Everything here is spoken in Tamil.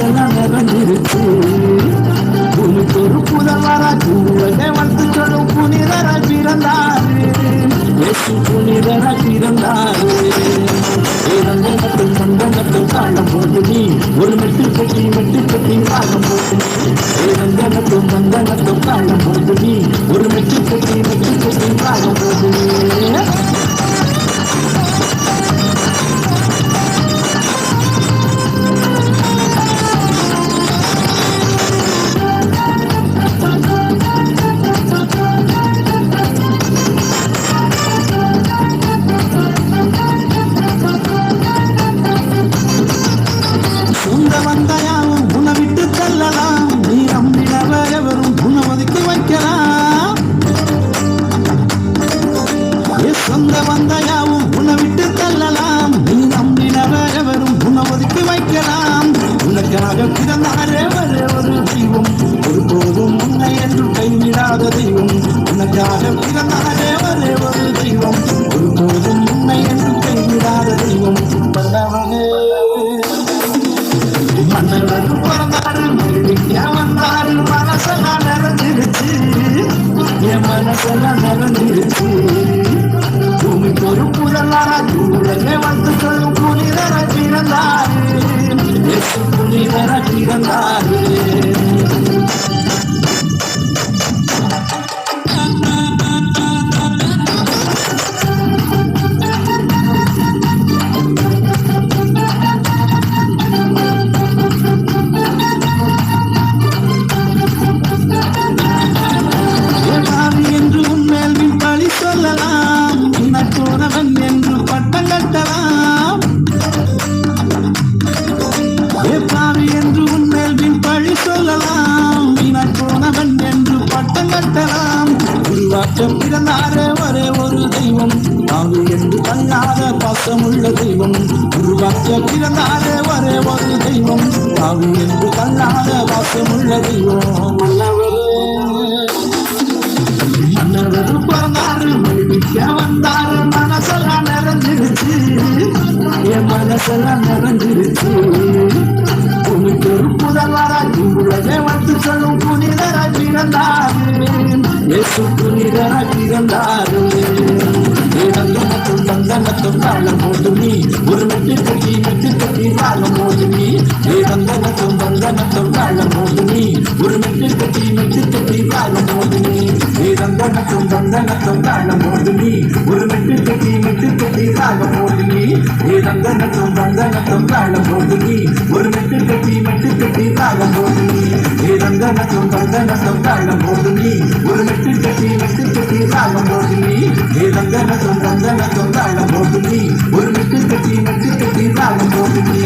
மனசெல்லாம் நிறைஞ்சிருச்சு. உனக்கு ஒரு புதல்வராஜ் உலகை வந்து சொல்லும் புனிதராய் பிறந்தாரு. இயேசு புனிதராய் பிறந்தாரு. சந்தனத்தில் காலம் போது நீ ஒரு மெட்டு கட்டி காலம் போது நீ சந்தனத்தில் காலம் போது நீ ஒரு மெட்டு கட்டி காலம் போது நீ வந்தாயாவும் உன்னை விட்டு தள்ளலாம். நீ நம்பினவர் எவரும் உன்னை ஒதுக்கி வைக்கலாம். சொந்த வந்தாயாவும் உன்னை விட்டு தள்ளலாம். நீ நம்பினவர் எவரும் உன்னை ஒதுக்கி வைக்கலாம். உனக்காக பிறந்தாரே ஒரே ஒரு தெய்வம், ஒருபோதும் உன்னை என்று கைவிடாத தெய்வம். உனக்காக பிறந்தாரே ஒரே ஒரு தெய்வம், ஒருபோதும் உன்னை என்று கைவிடாத தெய்வம். பல்லவனே மன்னவர் பிறந்தாரு, வந்தாரு, மனசெல்லாம் நிறைஞ்சிருச்சு. என் மனசெல்லாம் நிறைஞ்சிருச்சு. பூமிக்கு ஒரு புதல்வராஜ் உலகை வந்து சொல்லும் புனிதராய் பிறந்தாரு. இயேசு புனிதராய் பிறந்தாரு. சொல்லலாம் போனவன் என்று பட்டம் கட்டலாம். பாவி என்று உன்மேல் பின் பழி சொல்லலாம். போனவன் என்று பட்டம் கட்டலாம். உருவாக்க பிறந்தாரே ஒரே ஒரு தெய்வம், பாவி என்று கண்ணாத பாசமுள்ள தெய்வம். உருவாக்க பிறந்தாரே ஒரே ஒரு தெய்வம், பாவி என்று கண்ணாத பாசமுள்ள தெய்வம். மன்னவர் பிறந்தாரு, வந்தாரு, மனசெல்லாம் நிறைஞ்சிருச்சு. என் மனசெல்லாம் நிறைஞ்சிருச்சு. உனக்கு ஒரு புதல்வராஜ் உலகை வந்து சொல்லும் புனிதராய் பிறந்தாரு. இயேசு புனிதராய் பிறந்தாரு. சந்தனத்தும் காலம் போது நீ ஒரு மெட்டு கட்டி காலம் போது நீ சந்தனத்தும் காலம் போது நீ ஒரு மெட்டு கட்டி காலம் போது நீ சந்தனத்தும் காலம் போது நீ ஒரு மெட்டு கட்டி காலம் போது நீ சந்தனத்தும் காலம் போது நீ ஒரு மெட்டு கட்டி காலம் போது நீ சந்தனத்தும் காலம் போது நீ ஒரு மெட்டு கட்டி காலம் போது நீ சந்தனத்தும் காலம் போது நீ ஒரு மெட்டு கட்டி காலம் போது நீ